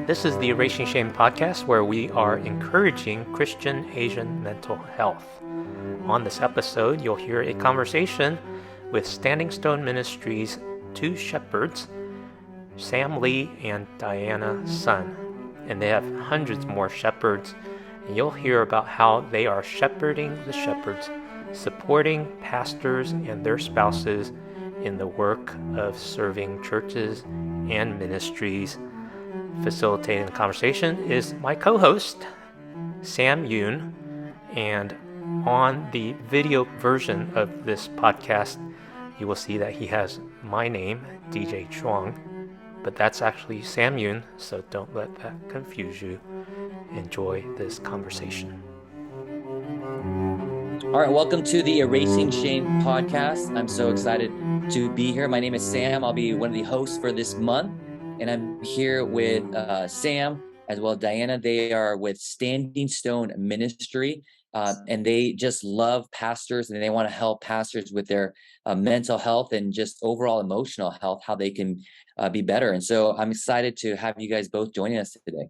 This is the Erasing Shame podcast where we are encouraging Christian Asian mental health. On this episode, you'll hear a conversation with Standing Stone Ministries' two shepherds, Sam Lee and Diana Sun. And they have hundreds more shepherds, and you'll hear about how they are shepherding the shepherds, supporting pastors and their spouses in the work of serving churches and ministries. Facilitating the conversation is my co-host, Sam Yoon, and on the video version of this podcast, you will see that he has my name, DJ Chuang, but that's actually Sam Yoon, so don't let that confuse you. Enjoy this conversation. All right, welcome to the Erasing Shame podcast. I'm so excited to be here. My name is Sam. I'll be one of the hosts for this month, and I'm here with Sam as well as Diana. They are with Standing Stone Ministry, and they just love pastors, and they want to help pastors with their mental health and just overall emotional health, how they can be better. And so I'm excited to have you guys both joining us today.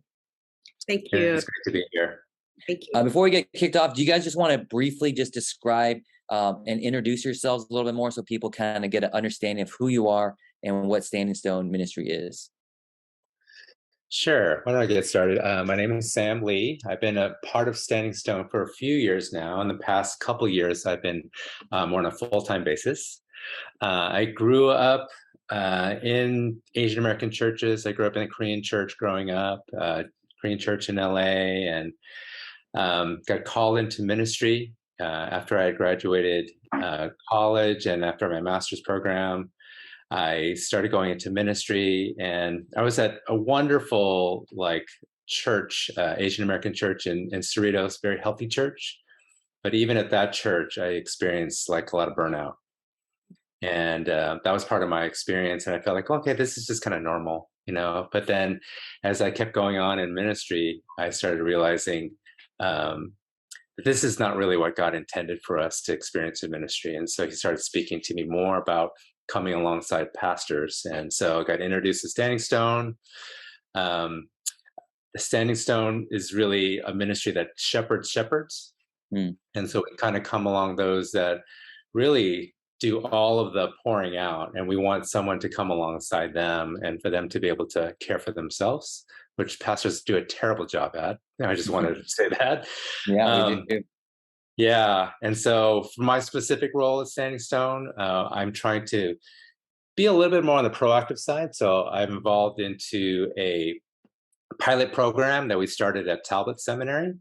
Thank you. It's great to be here. Thank you. Before we get kicked off, do you guys just want to briefly just describe and introduce yourselves a little bit more so people kind of get an understanding of who you are and what Standing Stone Ministry is? Sure. Why don't I get started? My name is Sam Lee. I've been a part of Standing Stone for a few years now. In the past couple of years, I've been more on a full-time basis. I grew up in Asian American churches. I grew up in a Korean church growing up, Korean church in LA, and got called into ministry after I graduated college and after my master's program. I started going into ministry, and I was at a wonderful church, Asian American church in Cerritos, very healthy church. But even at that church, I experienced a lot of burnout. And that was part of my experience. And I felt like, okay, this is just kind of normal, But then as I kept going on in ministry, I started realizing this is not really what God intended for us to experience in ministry. And so he started speaking to me more about coming alongside pastors. And so I got introduced to Standing Stone. The Standing Stone is really a ministry that shepherds shepherds. And so we kind of come along those that really do all of the pouring out. And we want someone to come alongside them and for them to be able to care for themselves, which pastors do a terrible job at. I just wanted to say that. Yeah, yeah. And so for my specific role at Standing Stone, I'm trying to be a little bit more on the proactive side. So I'm involved into a pilot program that we started at Talbot Seminary.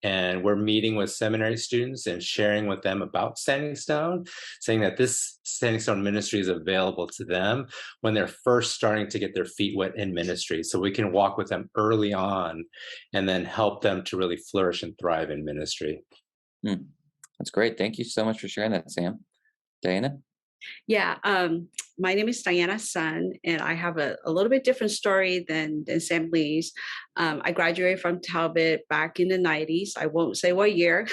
And we're meeting with seminary students and sharing with them about Standing Stone, saying that this Standing Stone ministry is available to them when they're first starting to get their feet wet in ministry. So we can walk with them early on and then help them to really flourish and thrive in ministry. That's great. Thank you so much for sharing that, Sam. Diana? Yeah, my name is Diana Sun, and I have a little bit different story than Sam Lee's. I graduated from Talbot back in the 90s. I won't say what year.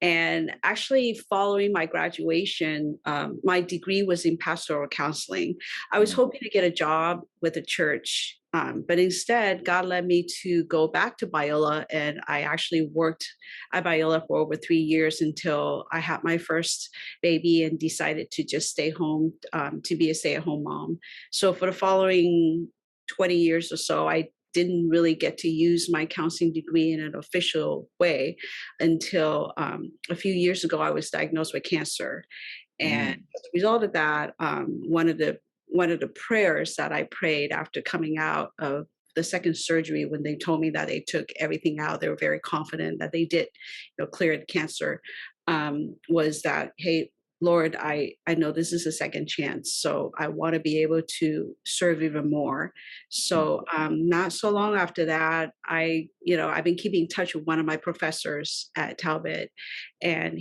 And actually, following my graduation, my degree was in pastoral counseling. I was hoping to get a job with a church, but instead, God led me to go back to Biola, and I actually worked at Biola for over 3 years until I had my first baby and decided to just stay home to be a stay-at-home mom. So for the following 20 years or so, I didn't really get to use my counseling degree in an official way until a few years ago. I was diagnosed with cancer, and as a result of that, one of the prayers that I prayed after coming out of the second surgery, when they told me that they took everything out, they were very confident that they did, clear the cancer, was that, hey, Lord, I know this is a second chance, so I want to be able to serve even more. So not so long after that, I've been keeping in touch with one of my professors at Talbot, and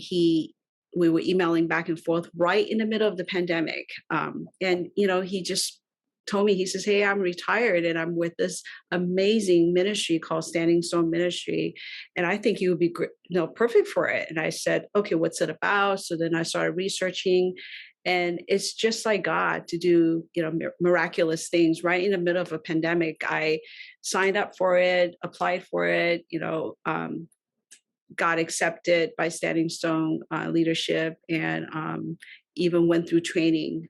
we were emailing back and forth right in the middle of the pandemic. And he just told me, he says, hey, I'm retired and I'm with this amazing ministry called Standing Stone Ministry, and I think you would be perfect for it. And I said, okay, what's it about? So then I started researching, And it's just like God to do, miraculous things right in the middle of a pandemic. I signed up for it, applied for it, got accepted by Standing Stone leadership, and even went through training,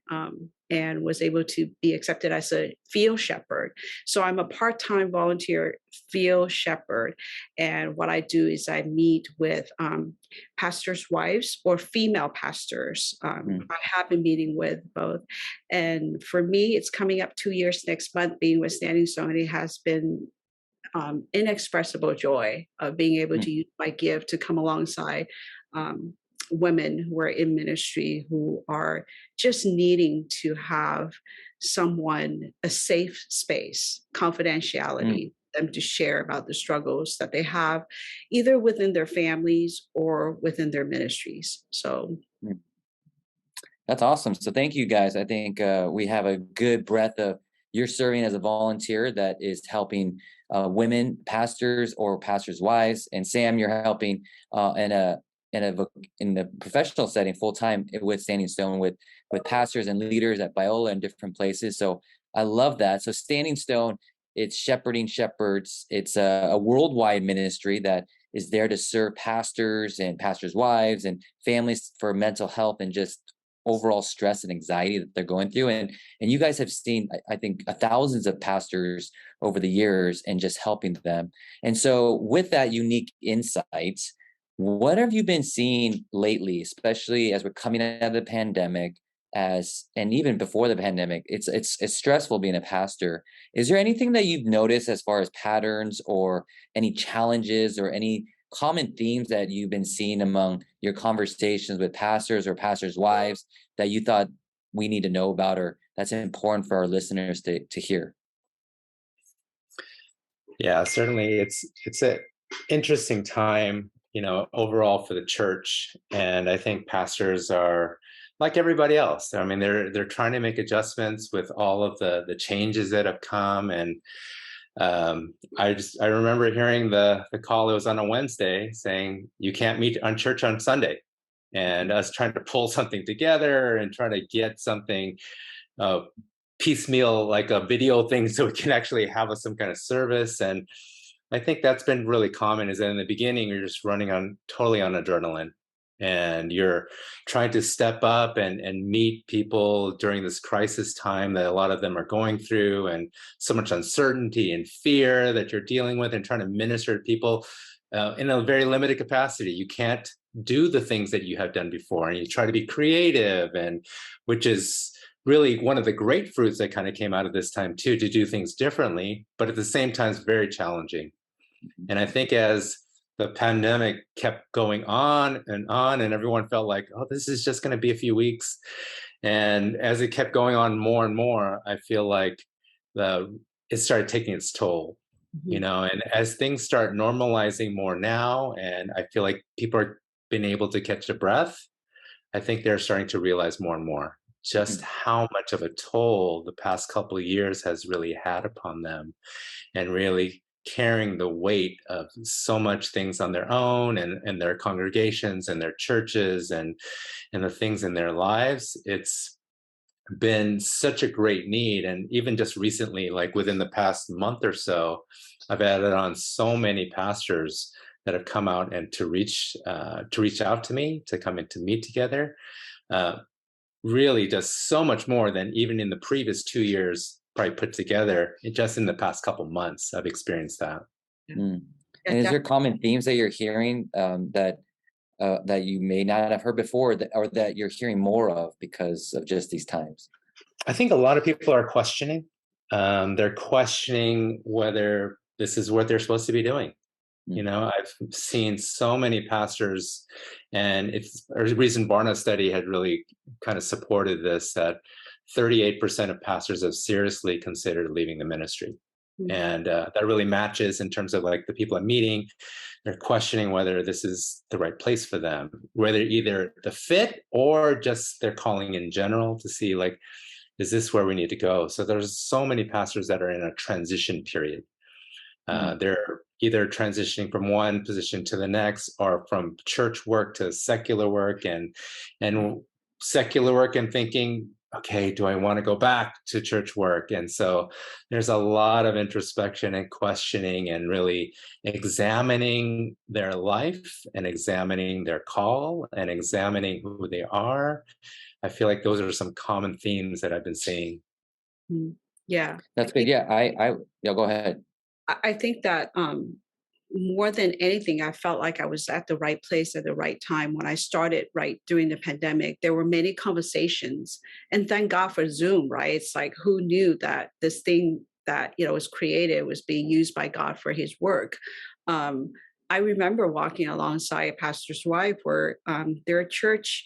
and was able to be accepted as a field shepherd. So I'm a part-time volunteer field shepherd. And what I do is I meet with pastors' wives or female pastors. I have been meeting with both. And for me, it's coming up 2 years next month being with Standing Stone. It has been inexpressible joy of being able to use my gift to come alongside women who are in ministry, who are just needing to have someone, a safe space, confidentiality, them to share about the struggles that they have, either within their families or within their ministries. So that's awesome. So thank you guys. I think we have a good breadth of, you're serving as a volunteer that is helping women pastors or pastors' wives, and Sam, you're helping in the professional setting full time with Standing Stone with pastors and leaders at Biola and different places. So I love that. So Standing Stone, it's shepherding shepherds. It's a worldwide ministry that is there to serve pastors and pastors' wives and families for mental health and just overall stress and anxiety that they're going through. And you guys have seen, I think, thousands of pastors over the years and just helping them. And so with that unique insight, what have you been seeing lately, especially as we're coming out of the pandemic, and even before the pandemic? It's stressful being a pastor. Is there anything that you've noticed as far as patterns or any challenges or any common themes that you've been seeing among your conversations with pastors or pastors' wives that you thought we need to know about, or that's important for our listeners to hear? Yeah, certainly it's an interesting time, overall for the church. And I think pastors are like everybody else. I mean, they're trying to make adjustments with all of the changes that have come. And I remember hearing the call. It was on a Wednesday saying you can't meet on church on Sunday, and us trying to pull something together and trying to get something piecemeal, like a video thing, so we can actually have some kind of service. And I think that's been really common, is that in the beginning you're just running totally on adrenaline, and you're trying to step up and meet people during this crisis time that a lot of them are going through, and so much uncertainty and fear that you're dealing with, and trying to minister to people in a very limited capacity. You can't do the things that you have done before, and you try to be creative, and which is really one of the great fruits that kind of came out of this time too, to do things differently, but at the same time it's very challenging. And I think as the pandemic kept going on, and everyone felt like, oh, this is just going to be a few weeks. And as it kept going on more and more, I feel like it started taking its toll, and as things start normalizing more now, and I feel like people are being able to catch a breath, I think they're starting to realize more and more just how much of a toll the past couple of years has really had upon them, and really carrying the weight of so much things on their own, and their congregations and their churches and the things in their lives. It's been such a great need. And even just recently, like within the past month or so, I've added on so many pastors that have come out and to reach out to me, to come in to meet together. Really does so much more than even in the previous 2 years probably put together. Just in the past couple months, I've experienced that. And is there common themes that you're hearing that you may not have heard before, or that you're hearing more of because of just these times? I think a lot of people are questioning. They're questioning whether this is what they're supposed to be doing. I've seen so many pastors, and it's a recent Barna study had really kind of supported this, that 38% of pastors have seriously considered leaving the ministry. And that really matches in terms of like the people I'm meeting. They're questioning whether this is the right place for them, whether either the fit or just their calling in general, to see like, is this where we need to go? So there's so many pastors that are in a transition period. They're either transitioning from one position to the next, or from church work to secular work, and secular work and thinking, okay, do I want to go back to church work? And so there's a lot of introspection and questioning and really examining their life and examining their call and examining who they are. I feel like those are some common themes that I've been seeing. Yeah. That's good. Yeah, yeah, go ahead. I think that more than anything, I felt like I was at the right place at the right time when I started right during the pandemic. There were many conversations, and thank God for Zoom, right? It's like, who knew that this thing that, was created was being used by God for his work. I remember walking alongside a pastor's wife where their church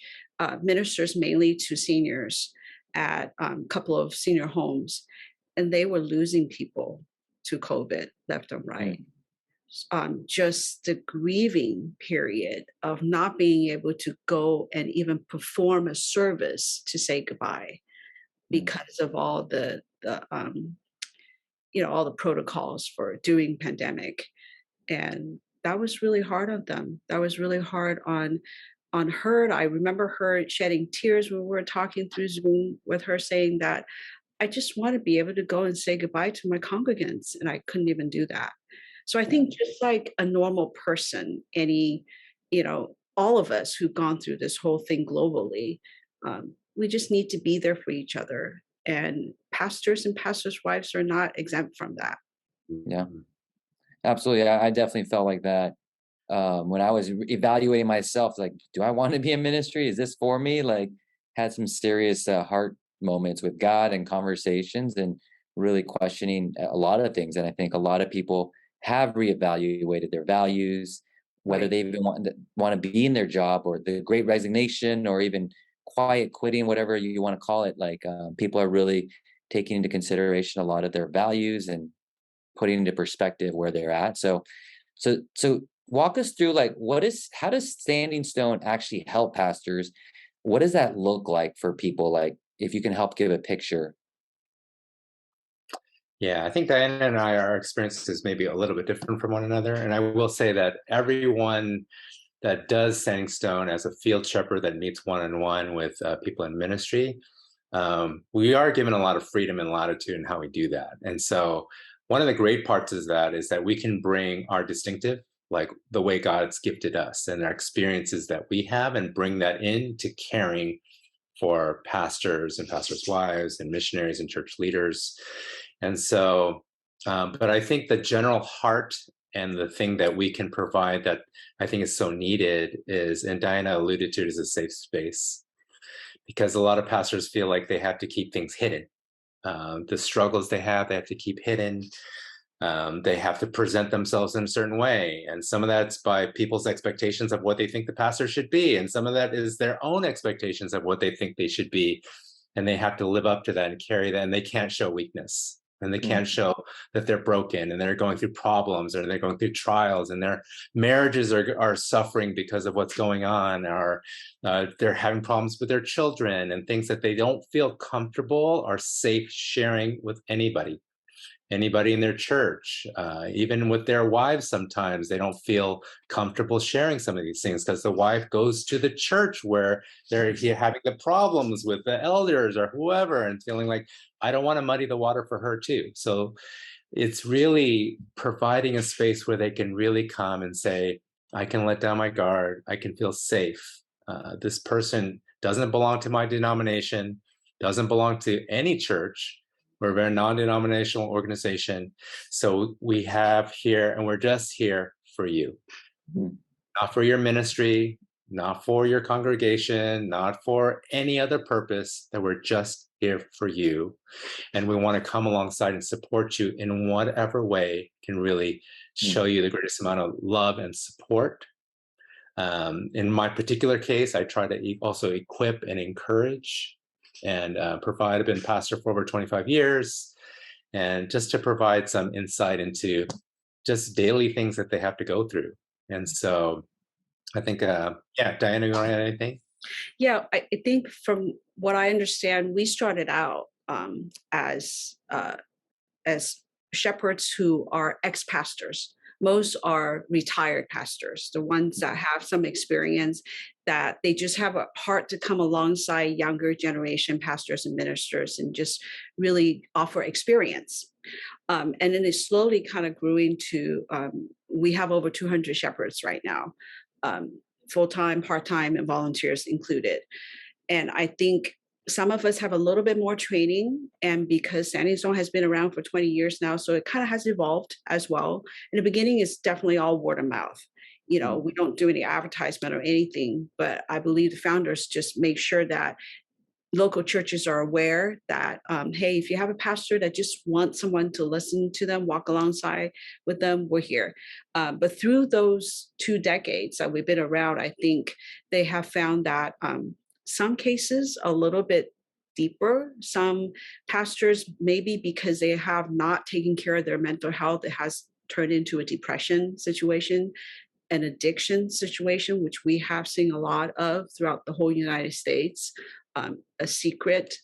ministers mainly to seniors at a couple of senior homes, and they were losing people to COVID left and right. Just the grieving period of not being able to go and even perform a service to say goodbye because of all the all the protocols for doing pandemic. And that was really hard on them. That was really hard on her. I remember her shedding tears when we were talking through Zoom with her, saying that I just want to be able to go and say goodbye to my congregants, and I couldn't even do that. So I think just like a normal person, all of us who've gone through this whole thing globally, we just need to be there for each other. And pastors and pastors' wives are not exempt from that. Yeah, absolutely. I definitely felt like that when I was evaluating myself. Like, do I want to be in ministry? Is this for me? Like, had some serious heart moments with God and conversations, and really questioning a lot of things. And I think a lot of people have reevaluated their values, whether they even want to be in their job, or the great resignation, or even quiet quitting, whatever you want to call it. Like people are really taking into consideration a lot of their values and putting into perspective where they're at. So walk us through, like, how does Standing Stone actually help pastors? What does that look like for people? Like, if you can help give a picture. Yeah, I think Diana and our experiences may be a little bit different from one another. And I will say that everyone that does Standing Stone as a field shepherd that meets one-on-one with people in ministry, we are given a lot of freedom and latitude in how we do that. And so one of the great parts is that we can bring our distinctive, like the way God's gifted us and our experiences that we have, and bring that into caring for pastors and pastors' wives and missionaries and church leaders. And so, but I think the general heart and the thing that we can provide that I think is so needed is, and Diana alluded to it, is a safe space. Because a lot of pastors feel like they have to keep things hidden. The struggles they have to keep hidden. They have to present themselves in a certain way. And some of that's by people's expectations of what they think the pastor should be. And some of that is their own expectations of what they think they should be. And they have to live up to that and carry that. And they can't show weakness. And they can't show that they're broken and they're going through problems, or they're going through trials, and their marriages are suffering because of what's going on, or they're having problems with their children and things that they don't feel comfortable or safe sharing with anybody in their church, even with their wives. Sometimes they don't feel comfortable sharing some of these things because the wife goes to the church where they're having the problems with the elders or whoever, and feeling like, I don't want to muddy the water for her too. So it's really providing a space where they can really come and say, I can let down my guard. I can feel safe. This person doesn't belong to my denomination, doesn't belong to any church. We're a very non-denominational organization. So we have here, and we're just here for you, not for your ministry, not for your congregation, not for any other purpose, that we're just here for you. And we want to come alongside and support you in whatever way can really show you the greatest amount of love and support. In my particular case, I try to also equip and encourage and provide. I've been pastor for over 25 years, and just to provide some insight into just daily things that they have to go through. And so I think, Diana, you want to add anything? Yeah, I think from what I understand, we started out as shepherds who are ex-pastors. most are retired pastors, the ones that have some experience, that they just have a heart to come alongside younger generation pastors and ministers and just really offer experience. And then it slowly kind of grew into, we have over 200 shepherds right now, full-time, part-time, and volunteers included. And I think some of us have a little bit more training, and because Standing Stone has been around for 20 years now, so it kind of has evolved as well. In the beginning, it's definitely all word of mouth. We don't do any advertisement or anything, but I believe the founders just make sure that local churches are aware that, hey, if you have a pastor that just wants someone to listen to them, walk alongside with them, we're here. But through those 2 decades that we've been around, I think they have found that some cases a little bit deeper. Some pastors, maybe because they have not taken care of their mental health, it has turned into a depression situation, an addiction situation, which we have seen a lot of throughout the whole United States, a secret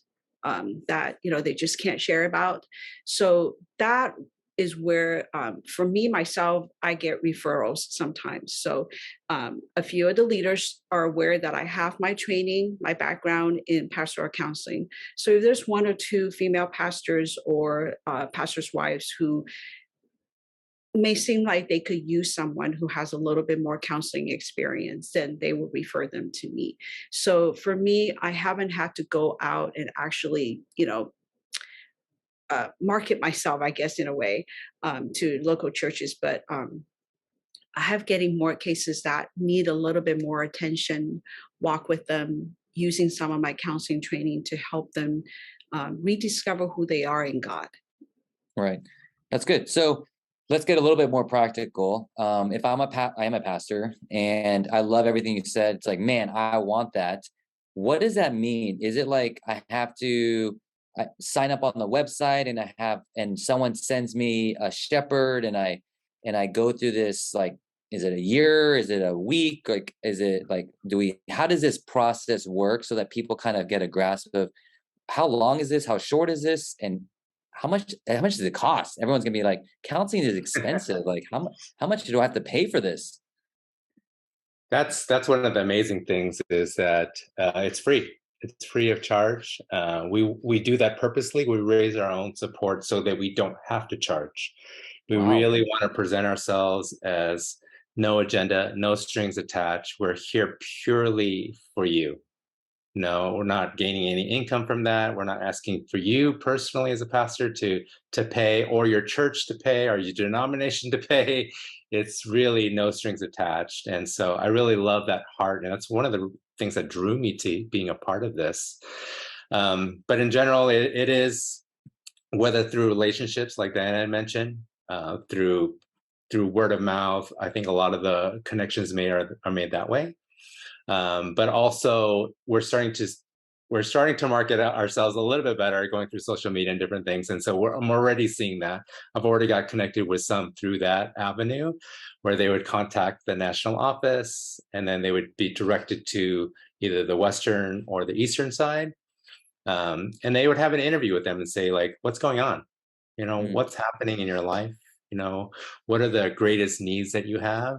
that they just can't share about. So that is where, for me, myself, I get referrals sometimes. So a few of the leaders are aware that I have my training, my background in pastoral counseling. So if there's 1 or 2 female pastors or pastors' wives who may seem like they could use someone who has a little bit more counseling experience, then they will refer them to me. So for me, I haven't had to go out and actually, market myself, I guess, in a way, to local churches, but I have getting more cases that need a little bit more attention, walk with them, using some of my counseling training to help them rediscover who they are in God. Right. That's good. So let's get a little bit more practical. If I am a pastor, and I love everything you said. It's like, man, I want that. What does that mean? Is it like I have to sign up on the website and someone sends me a shepherd and I go through this, like, is it a year? Is it a week? Like, is it like, how does this process work so that people kind of get a grasp of how long is this? How short is this? And how much does it cost? Everyone's gonna be like, counseling is expensive. Like, how much do I have to pay for this? That's one of the amazing things is that it's free. It's free of charge. We do that purposely. We raise our own support so that we don't have to charge. We really want to present ourselves as no agenda, no strings attached. We're here purely for you. No, we're not gaining any income from that. We're not asking for you personally as a pastor to pay, or your church to pay, or your denomination to pay. It's really no strings attached. And so I really love that heart. And that's one of the things that drew me to being a part of this. But in general, it is, whether through relationships like Diana had mentioned, through word of mouth. I think a lot of the connections are made that way. But also we're starting to market ourselves a little bit better, going through social media and different things. And so I'm already seeing that. I've already got connected with some through that avenue, where they would contact the national office, and then they would be directed to either the Western or the Eastern side. And they would have an interview with them and say, like, what's going on? What's happening in your life? What are the greatest needs that you have?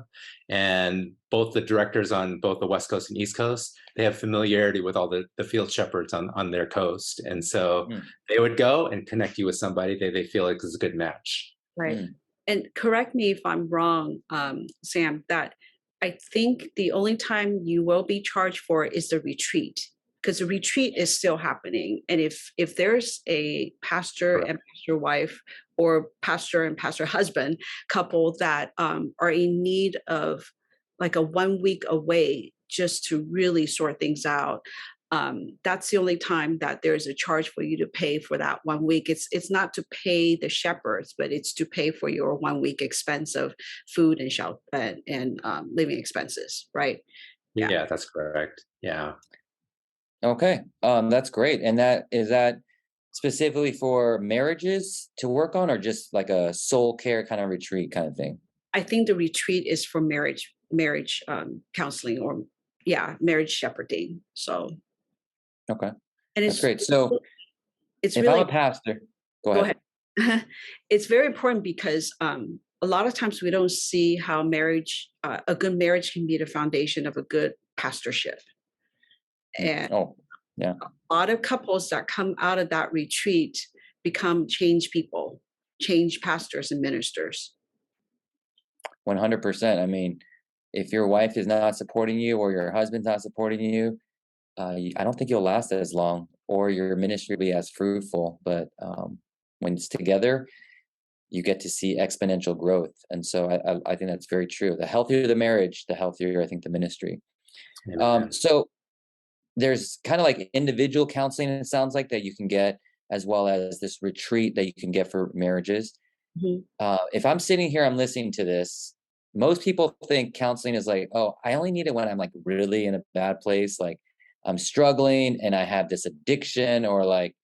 And both the directors on both the West Coast and East Coast, they have familiarity with all the field shepherds on their coast. And so they would go and connect you with somebody they feel like is a good match. Right. And correct me if I'm wrong, Sam, that I think the only time you will be charged for is the retreat, because the retreat is still happening. And if there's a pastor and pastor wife, or pastor and pastor husband couple that are in need of like a 1 week away just to really sort things out, that's the only time that there's a charge for you to pay for that 1 week. It's not to pay the shepherds, but it's to pay for your 1 week expense of food and shelter and living expenses, right? Yeah, that's correct. Yeah. Okay, that's great. And is that specifically for marriages to work on, or just like a soul care kind of retreat kind of thing? I think the retreat is for marriage counseling, or marriage shepherding. So okay, and that's great. So it's if really, I'm a pastor, go ahead. It's very important because a lot of times we don't see how marriage, a good marriage can be the foundation of a good pastorship. And Oh, yeah. a lot of couples that come out of that retreat become changed people, changed pastors and ministers. 100%. I mean, if your wife is not supporting you or your husband's not supporting you, I don't think you'll last as long, or your ministry will be as fruitful. But when it's together, you get to see exponential growth. And so I think that's very true. The healthier the marriage, the healthier I think the ministry. Amen. So there's kind of like individual counseling, it sounds like, that you can get, as well as this retreat that you can get for marriages. Mhm. If I'm sitting here, I'm listening to this, most people think counseling is like, oh, I only need it when I'm like really in a bad place, like I'm struggling and I have this addiction, or like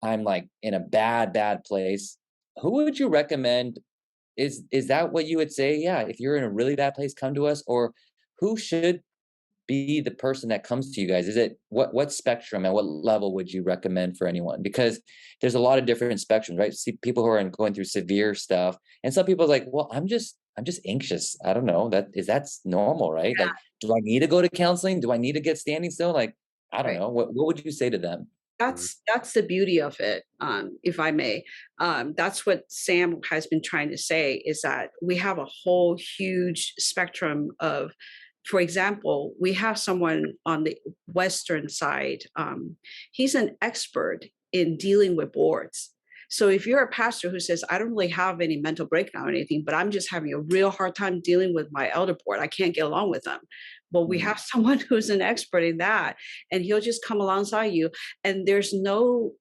I'm like in a bad place. Who would you recommend? Is that what you would say? Yeah, if you're in a really bad place, come to us. Or who should be the person that comes to you guys? Is it what spectrum and what level would you recommend for anyone? Because there's a lot of different spectrums, right? See people who are going through severe stuff, and some people are like, well, I'm just anxious. I don't know. That's normal, right? Yeah. Like, do I need to go to counseling? Do I need to get standing still? Like, I don't Right. know. What would you say to them? That's the beauty of it, if I may. That's what Sam has been trying to say, is that we have a whole huge spectrum of, for example, we have someone on the Western side. He's an expert in dealing with boards. So if you're a pastor who says, I don't really have any mental breakdown or anything, but I'm just having a real hard time dealing with my elder board, I can't get along with them. Well, we have someone who's an expert in that, and he'll just come alongside you. And there's no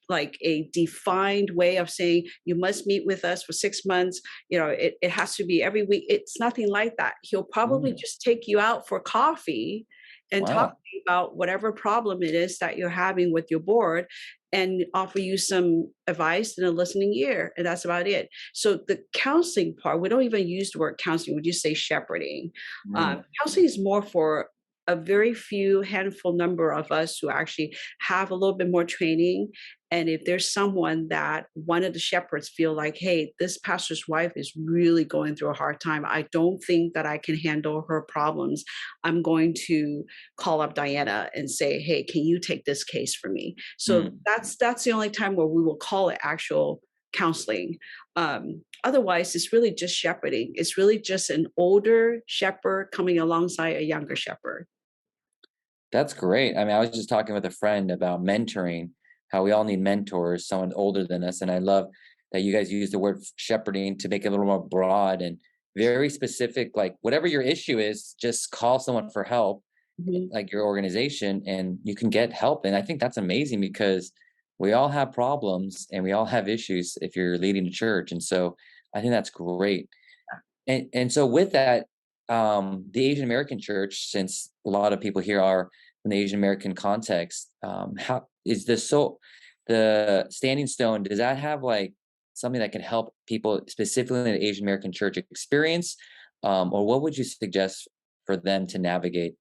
like a defined way of saying you must meet with us for 6 months. It has to be every week. It's nothing like that. He'll probably just take you out for coffee and talk Wow. to you about whatever problem it is that you're having with your board, and offer you some advice and a listening ear, and that's about it. So the counseling part, we don't even use the word counseling, we just say shepherding. Counseling is more for a very few handful number of us who actually have a little bit more training. And if there's someone that one of the shepherds feel like, hey, this pastor's wife is really going through a hard time, I don't think that I can handle her problems, I'm going to call up Diana and say, hey, can you take this case for me? So that's the only time where we will call it actual counseling. Otherwise, it's really just shepherding. It's really just an older shepherd coming alongside a younger shepherd. That's great. I mean, I was just talking with a friend about mentoring, how we all need mentors, someone older than us. And I love that you guys use the word shepherding to make it a little more broad and very specific. Like, whatever your issue is, just call someone for help, like your organization, and you can get help. And I think that's amazing, because we all have problems and we all have issues if you're leading a church. And so I think that's great. And so with that, the Asian American church, since a lot of people here are in the Asian American context, how is this? So the Standing Stone, does that have like something that can help people specifically in the Asian American church experience? Or what would you suggest for them to navigate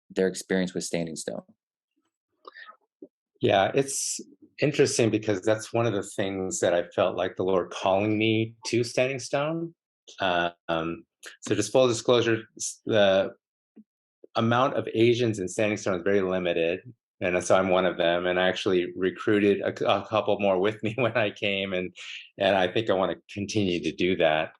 their experience with Standing Stone? Yeah, it's interesting because that's one of the things that I felt like the Lord calling me to Standing Stone. So just full disclosure, the amount of Asians in Standing Stone is very limited. And so I'm one of them. And I actually recruited a couple more with me when I came. And I think I want to continue to do that,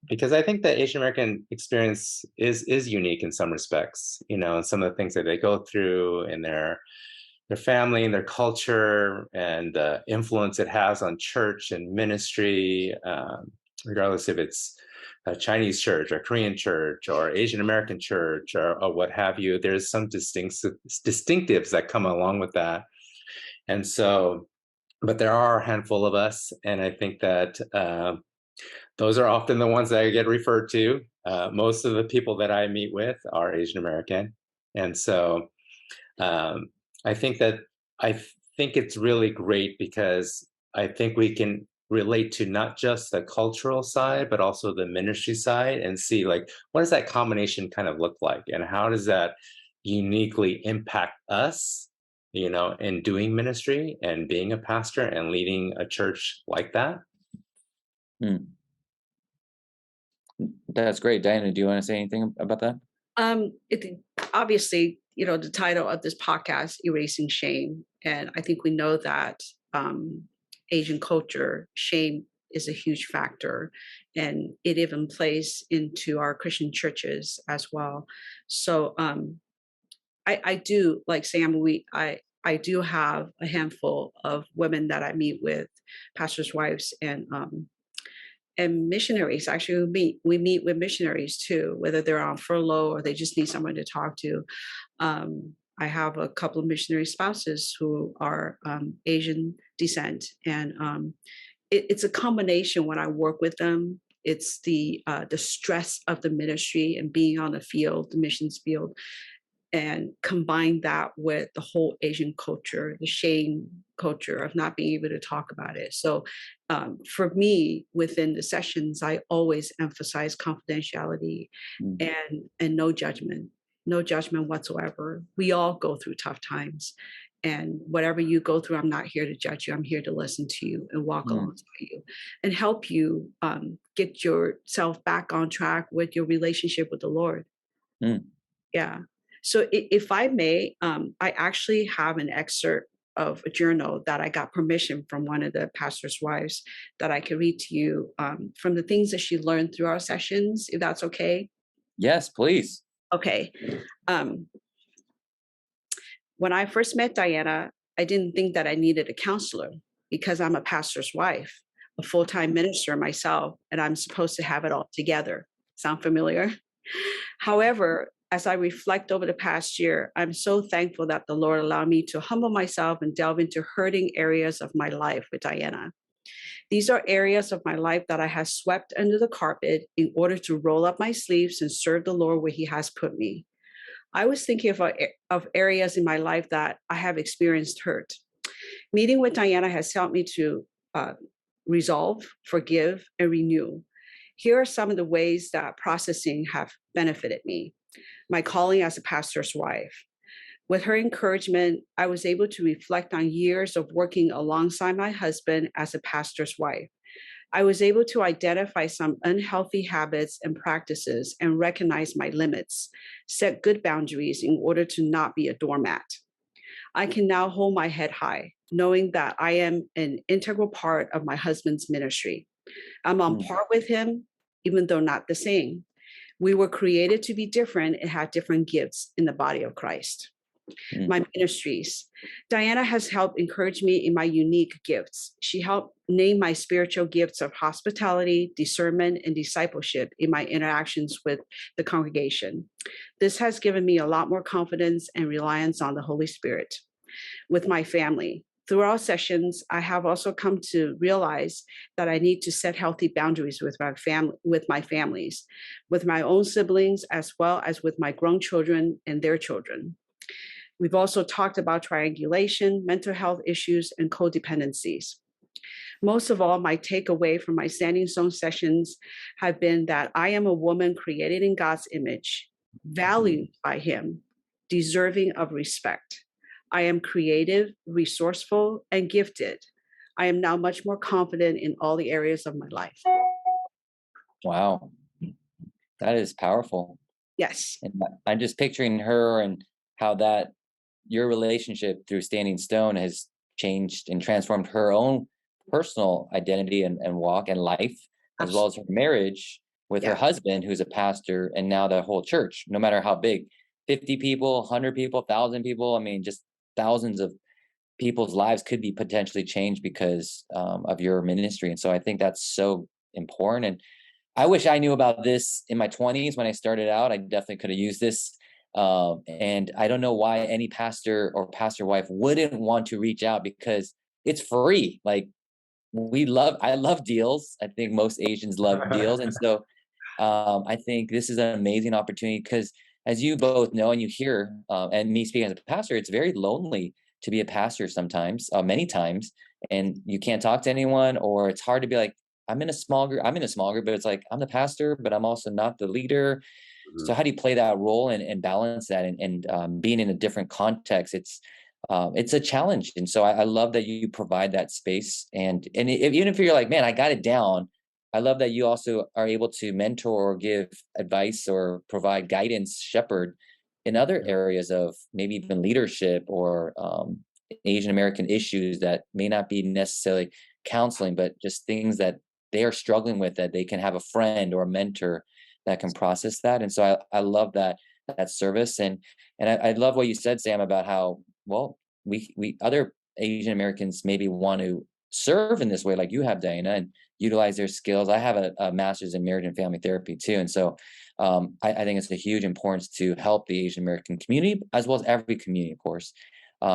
because I think the Asian American experience is unique in some respects, and some of the things that they go through in their family and their culture, and the influence it has on church and ministry, regardless if it's a Chinese church or Korean church or Asian American church or what have you. There's some distinctives that come along with that. And so, but there are a handful of us, and I think that those are often the ones that I get referred to. Most of the people that I meet with are Asian American. And so I think it's really great, because I think we can relate to not just the cultural side, but also the ministry side, and see, like, what does that combination kind of look like, and how does that uniquely impact us, in doing ministry and being a pastor and leading a church like that. Hmm. That's great. Diana, do you want to say anything about that? It obviously, the title of this podcast, Erasing Shame. And I think we know that Asian culture, shame is a huge factor, and it even plays into our Christian churches as well. So I do, like Sam, I do have a handful of women that I meet with, pastors' wives and missionaries. Actually, we meet with missionaries too, whether they're on furlough or they just need someone to talk to. I have a couple of missionary spouses who are Asian descent, and it's a combination when I work with them. It's the stress of the ministry and being on the field, the missions field, and combine that with the whole Asian culture, the shame culture of not being able to talk about it. So for me, within the sessions, I always emphasize confidentiality Mm. and no judgment whatsoever. We all go through tough times. And whatever you go through, I'm not here to judge you. I'm here to listen to you and walk Mm. alongside you and help you get yourself back on track with your relationship with the Lord. Mm. Yeah. So if I may, I actually have an excerpt of a journal that I got permission from one of the pastor's wives that I could read to you from the things that she learned through our sessions, if that's okay. Yes, please. Okay. Um, when I first met Diana, I didn't think that I needed a counselor because I'm a pastor's wife, a full-time minister myself, and I'm supposed to have it all together. Sound familiar? However, as I reflect over the past year, I'm so thankful that the Lord allowed me to humble myself and delve into hurting areas of my life with Diana. These are areas of my life that I have swept under the carpet in order to roll up my sleeves and serve the Lord where He has put me. I was thinking of areas in my life that I have experienced hurt. Meeting with Diana has helped me to resolve, forgive, and renew. Here are some of the ways that processing have benefited me. My calling as a pastor's wife. With her encouragement, I was able to reflect on years of working alongside my husband as a pastor's wife. I was able to identify some unhealthy habits and practices and recognize my limits, set good boundaries in order to not be a doormat. I can now hold my head high, knowing that I am an integral part of my husband's ministry. I'm on Mm. par with him, even though not the same. We were created to be different and have different gifts in the body of Christ. Mm. My ministries. Diana has helped encourage me in my unique gifts. She helped name my spiritual gifts of hospitality, discernment, and discipleship in my interactions with the congregation. This has given me a lot more confidence and reliance on the Holy Spirit. With my family, through our sessions, I have also come to realize that I need to set healthy boundaries with my families, with my own siblings, as well as with my grown children and their children. We've also talked about triangulation, mental health issues, and codependencies. Most of all, my takeaway from my Standing Stone sessions have been that I am a woman created in God's image, valued by Him, deserving of respect. I am creative, resourceful, and gifted. I am now much more confident in all the areas of my life. Wow. That is powerful. Yes. And I'm just picturing her and how that your relationship through Standing Stone has changed and transformed her own personal identity and walk and life, as well as her marriage with her Yeah. husband, who's a pastor, and now the whole church, no matter how big, 50 people, 100 people, 1,000 people. I mean, just thousands of people's lives could be potentially changed because of your ministry. And so I think that's so important. And I wish I knew about this in my 20s when I started out. I definitely could have used this. And I don't know why any pastor or pastor wife wouldn't want to reach out, because it's free. Like I love deals. I think most Asians love deals. And so I think this is an amazing opportunity because, as you both know and you hear, and me speaking as a pastor, it's very lonely to be a pastor sometimes, many times, and you can't talk to anyone, or it's hard to be like, I'm in a small group, but it's like, I'm the pastor, but I'm also not the leader. So how do you play that role and balance that and being in a different context? It's a challenge. And so I love that you provide that space. And even if you're like, man, I got it down, I love that you also are able to mentor or give advice or provide guidance, shepherd in other areas of maybe even leadership or Asian American issues that may not be necessarily counseling, but just things that they are struggling with, that they can have a friend or a mentor that can process that. And so I love that service. And I love what you said, Sam, about how, well, we other Asian Americans maybe want to serve in this way, like you have, Diana, and utilize their skills. I have a master's in marriage and family therapy too. And so I think it's a huge importance to help the Asian American community, as well as every community, of course.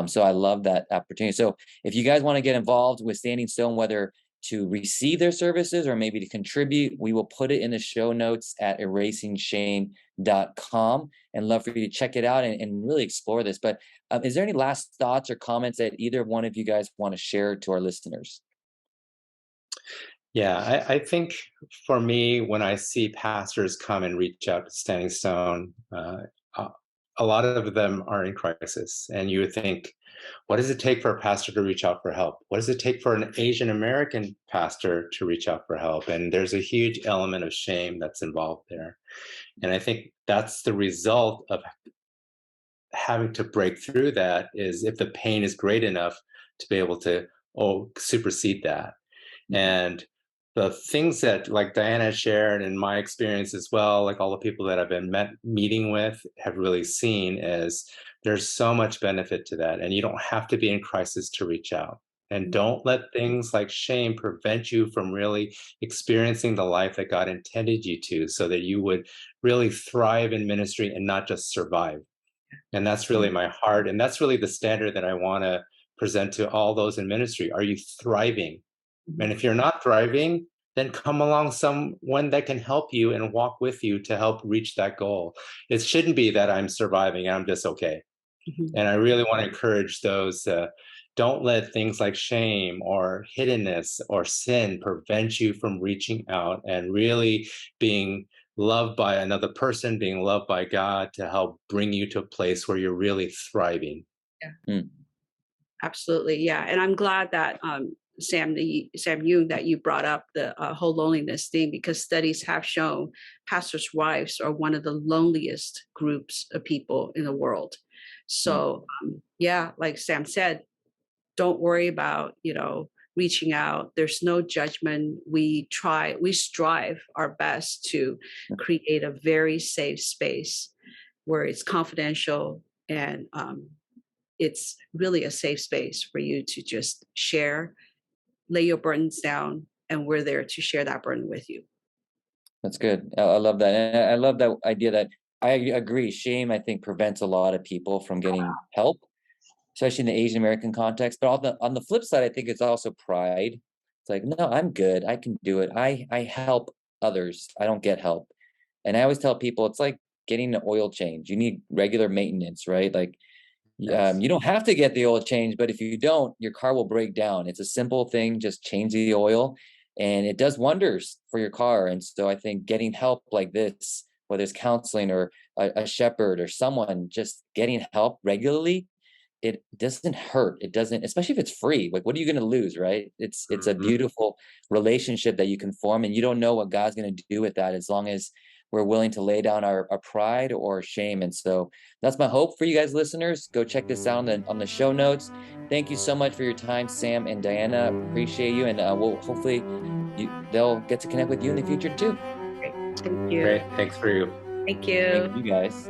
So I love that opportunity. So if you guys want to get involved with Standing Stone, whether to receive their services or maybe to contribute, we will put it in the show notes at erasingshame.com, and love for you to check it out and really explore this. But is there any last thoughts or comments that either one of you guys want to share to our listeners? Yeah, I think for me, when I see pastors come and reach out to Standing Stone, a lot of them are in crisis. And you would think, what does it take for a pastor to reach out for help? What does it take for an Asian American pastor to reach out for help? And there's a huge element of shame that's involved there. And I think that's the result of having to break through that, is if the pain is great enough to be able to supersede that. And the things that, like Diana shared, and my experience as well, like all the people that I've been meeting with have really seen, is there's so much benefit to that. And you don't have to be in crisis to reach out. And don't let things like shame prevent you from really experiencing the life that God intended you to, so that you would really thrive in ministry and not just survive. And that's really my heart. And that's really the standard that I want to present to all those in ministry. Are you thriving? And if you're not thriving, then come along someone that can help you and walk with you to help reach that goal. It shouldn't be that I'm surviving and I'm just okay. And I really want to encourage those, don't let things like shame or hiddenness or sin prevent you from reaching out and really being loved by another person, being loved by God, to help bring you to a place where you're really thriving. Yeah. Absolutely. Yeah. And I'm glad that Sam Yoon, that you brought up the whole loneliness thing, because studies have shown pastors' wives are one of the loneliest groups of people in the world. So yeah, like Sam said, don't worry about, reaching out. There's no judgment. We strive our best to create a very safe space where it's confidential, and it's really a safe space for you to just share, lay your burdens down, and we're there to share that burden with you. That's good. I love that. And I love that idea that I agree. Shame, I think, prevents a lot of people from getting help, especially in the Asian American context. But on the flip side, I think it's also pride. It's like, no, I'm good. I can do it. I help others. I don't get help. And I always tell people, it's like getting an oil change. You need regular maintenance, right? Like, Yes. you don't have to get the oil change, but if you don't, your car will break down. It's a simple thing. Just change the oil, and it does wonders for your car. And so I think getting help like this, whether it's counseling or a shepherd or someone, just getting help regularly, it doesn't hurt. It doesn't, especially if it's free. Like, what are you going to lose, right? It's a beautiful relationship that you can form, and you don't know what God's going to do with that, as long as we're willing to lay down our pride or shame. And so that's my hope for you guys, listeners. Go check this out on the show notes. Thank you so much for your time, Sam and Diana. Appreciate you. And we'll hopefully they'll get to connect with you in the future too. Great. Thank you. Great. Thanks for you. Thank you. Thank you guys.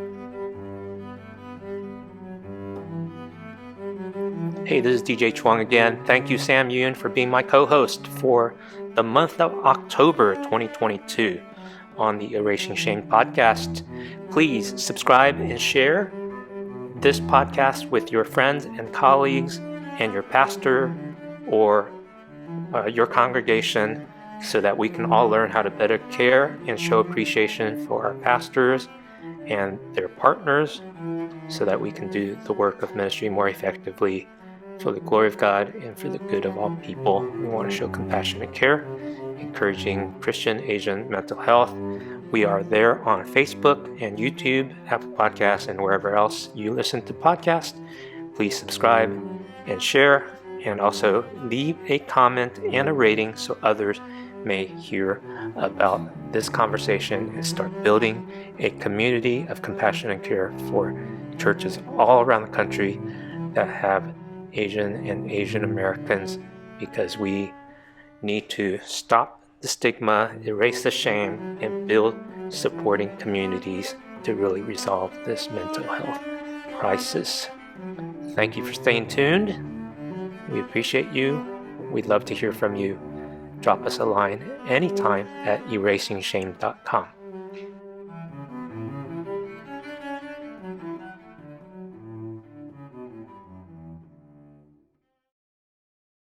Hey, this is DJ Chuang again. Thank you, Sam Yoon, for being my co-host for the month of October 2022 on the Erasing Shame podcast. Please subscribe and share this podcast with your friends and colleagues and your pastor or your congregation, so that we can all learn how to better care and show appreciation for our pastors and their partners, so that we can do the work of ministry more effectively for the glory of God and for the good of all people. We want to show compassionate care, encouraging Christian Asian mental health. We are there on Facebook and YouTube, Apple Podcasts, and wherever else you listen to podcasts. Please subscribe and share, and also leave a comment and a rating so others may hear about this conversation and start building a community of compassion and care for churches all around the country that have Asian and Asian Americans, because we need to stop the stigma, erase the shame, and build supporting communities to really resolve this mental health crisis. Thank you for staying tuned. We appreciate you. We'd love to hear from you. Drop us a line anytime at erasingshame.com.